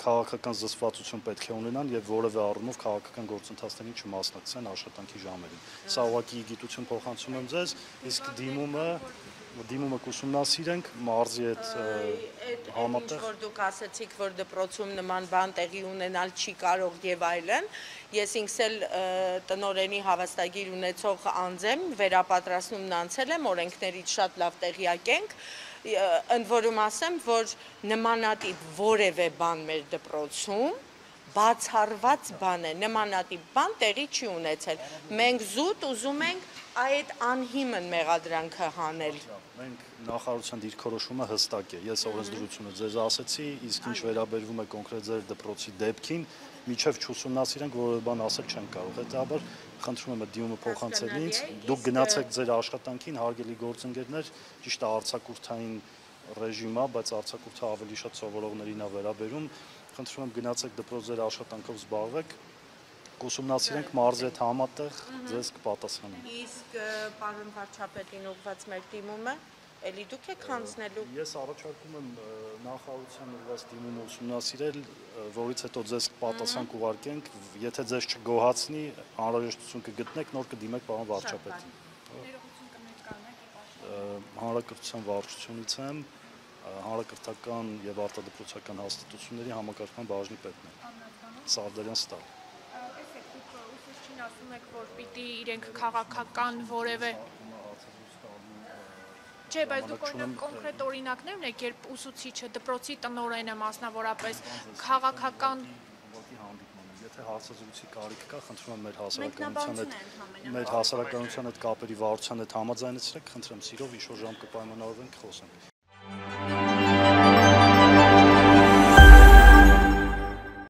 քաղաքական զսպվածություն պետք է ունենան եւ որևէ առումով քաղաքական գործընթացներին չմասնակցեն աշխատանքի ժամերին։ Սա ուղղակի գիտություն փոխանցում եմ ձեզ, իսկ դիմումը կուսումնասիրենք մարզի հետ համատեղ։ Որ դուք ասացիք, որ դպրոցում նման բան տեղի ունենալ չի կարող եւ այլն, ես ինքս էլ տնօրենի հավաստագիր ունեցող անձ եմ, վերապատրաստումն անցել եմ, օրենքներից շատ լավ տեղյակ ենք, ընդ որում ասեմ, որ նմանատիպ որևէ բան մեր դպրոցում բացառված բան է, նմանատիպ բան տեղի չի ունեցել։ Մենք զուտ ուզում ենք այդ անհիմն մեղադրանքը հանել։ Մենք նախարարության դիրքորոշումը հստակ է։ Ես օրենսդրությունը ձեզ ասեցի, իսկ ինչ վերաբերվում է կոնկրետ ձեր դպրոցի դեպքին, միջև չուսումնասիրենք որևէ բան ասել չենք կարող։ Հետաբար խնդրում եմ դիմումը փոխանցել ինձ։ Դուք գնացեք ձեր աշխատանքին, հարգելի գործընկերներ, ճիշտ է արձակուրդային ռեժիմ է, բայց արձակուրդը ավելի շատ սովորողներին է վերաբերում։ Խնդրում եմ գնացեք դպրոց ձեր աշխատանքով զբաղվեք, կուսումնասիրենք մարզի հետ համատեղ ձեզ կպատասխանենք։ Իսկ պարոն վարչապետին ուղղված մեր դիմումը էլի դուք եք հանձնելու։ Ես առաջարկում եմ նախարարության ուղղված դիմումը ուսումնասիրել, որից հետո ձեզ պատասխան կուղարկենք, եթե ձեզ չգոհացնի, անհրաժեշտություն կգտնեք, նոր կդիմեք պարոն վարչապետին։ Հանրակրթության վարչությունից եմ, հանրակրթական եւ արտադպրոցական հաստատությունների համակարգման բաժնի պետն եմ։ Սարդարյան Ստալ։ Տեսեք, դուք ուսուցչին ասում եք, որ պիտի իրենք քաղաքական որևէ Չէ, բայց դուք օրինակ կոնկրետ օրինակներ ունեք, երբ ուսուցիչը, դպրոցի տնօրենը մասնավորապես քաղաքական Եթե հարցազրույցի կարիք կա, խնդրում եմ մեր հասարակայնության հետ կապերի վարչության հետ համաձայնեցրեք, խնդրեմ սիրով ինչ-որ ժամ կպայմանավորվենք, խոսենք։